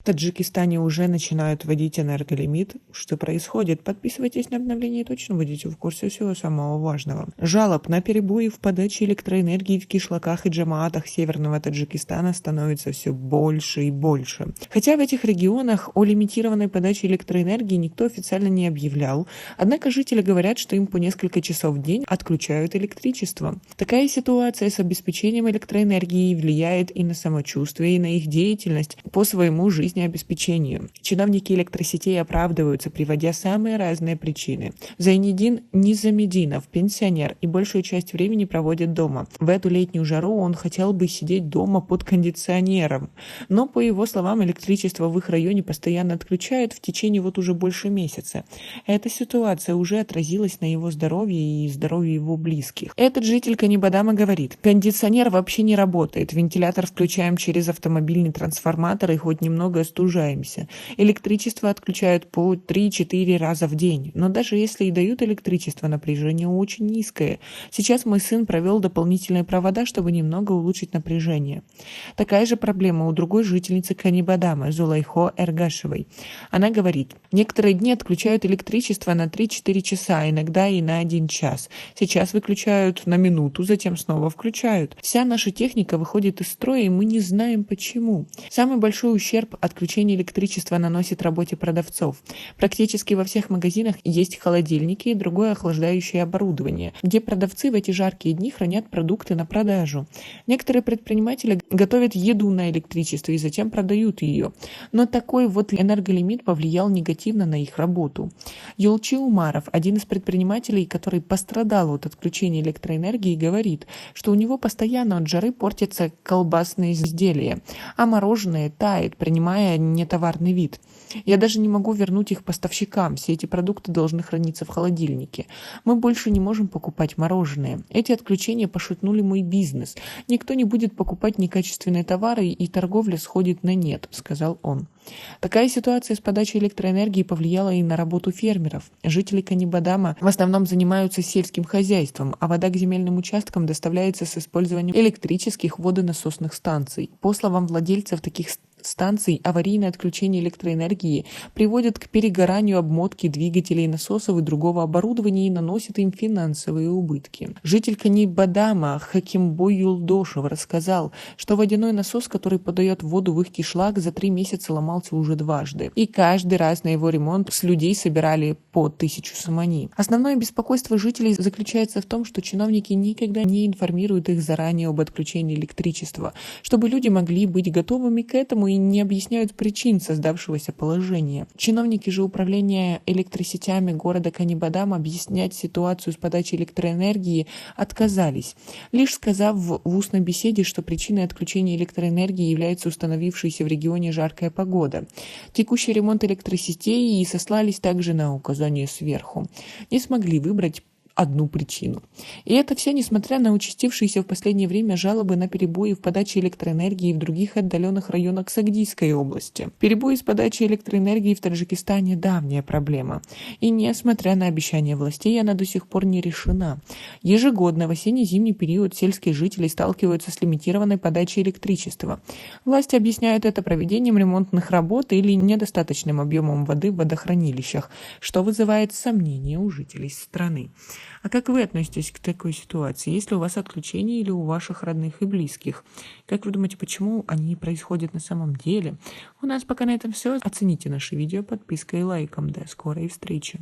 Таджикистане уже начинают вводить энерголимит. Что происходит? Подписывайтесь на обновления и точно будете в курсе всего самого важного. Жалоб на перебои в подаче электроэнергии в кишлаках и джамаатах северного Таджикистана становится все больше и больше. Хотя в этих регионах о лимитированной подаче электроэнергии никто официально не объявлял, однако жители говорят, что им по несколько часов в день отключают электричество. Такая ситуация с обеспечением электроэнергии влияет и на самочувствие, и на их деятельность по своему жизненному обеспечению. Чиновники электросетей оправдываются, приводя самые разные причины. Зайнидин Низамединов, пенсионер, и большую часть времени проводит дома. В эту летнюю жару он хотел бы сидеть дома под кондиционером. Но, по его словам, электричество в их районе постоянно отключают в течение уже больше месяца. Эта ситуация уже отразилась на его здоровье и здоровье его близких. Этот житель Канибадама говорит: кондиционер вообще не работает, вентилятор включаем через автомобильный трансформатор и хоть немного остужаемся. Электричество отключают по 3-4 раза в день. Но даже если и дают электричество, напряжение очень низкое. Сейчас мой сын провел дополнительные провода, чтобы немного улучшить напряжение. Такая же проблема у другой жительницы Канибадама, Зулайхо Эргашевой. Она говорит: некоторые дни отключают электричество на 3-4 часа, иногда и на 1 час. Сейчас выключают на минуту, затем снова включают. Вся наша техника выходит из строя, и мы не знаем почему. Самый большой ущерб отключение электричества наносит работе продавцов. Практически во всех магазинах есть холодильники и другое охлаждающее оборудование, где продавцы в эти жаркие дни хранят продукты на продажу. Некоторые предприниматели готовят еду на электричестве и затем продают ее. Но такой энерголимит повлиял негативно на их работу. Юлчи Умаров, один из предпринимателей, который пострадал от отключения электроэнергии, говорит, что у него постоянно от жары портятся колбасные изделия, а мороженое тает, принимая нетоварный вид. Я даже не могу вернуть их поставщикам, все эти продукты должны храниться в холодильнике. Мы больше не можем покупать мороженое. Эти отключения пошатнули мой бизнес. Никто не будет покупать некачественные товары, и торговля сходит на нет, сказал он. Такая ситуация с подачей электроэнергии повлияла и на работу фермеров. Жители Канибадама в основном занимаются сельским хозяйством, а вода к земельным участкам доставляется с использованием электрических водонасосных станций. По словам владельцев таких станций, аварийное отключение электроэнергии приводит к перегоранию обмотки двигателей, насосов и другого оборудования и наносит им финансовые убытки. Житель Канибадама Хакимбой Юлдошев рассказал, что водяной насос, который подает воду в их кишлак, за 3 месяца ломался уже дважды. И каждый раз на его ремонт с людей собирали по 1000 сомани. Основное беспокойство жителей заключается в том, что чиновники никогда не информируют их заранее об отключении электричества, чтобы люди могли быть готовыми к этому и не объясняют причин создавшегося положения. Чиновники же управления электросетями города Канибадам объяснять ситуацию с подачей электроэнергии отказались, лишь сказав в устной беседе, что причиной отключения электроэнергии является установившаяся в регионе жаркая погода, текущий ремонт электросетей, и сослались также на указания сверху. Не смогли выбрать одну причину. И это все несмотря на участившиеся в последнее время жалобы на перебои в подаче электроэнергии в других отдаленных районах Сагдийской области. Перебои с подачей электроэнергии в Таджикистане – давняя проблема. И несмотря на обещания властей, она до сих пор не решена. Ежегодно в осенне-зимний период сельские жители сталкиваются с лимитированной подачей электричества. Власти объясняют это проведением ремонтных работ или недостаточным объемом воды в водохранилищах, что вызывает сомнения у жителей страны. А как вы относитесь к такой ситуации? Есть ли у вас отключение или у ваших родных и близких? Как вы думаете, почему они происходят на самом деле? У нас пока на этом все. Оцените наше видео подпиской и лайком. До скорой встречи.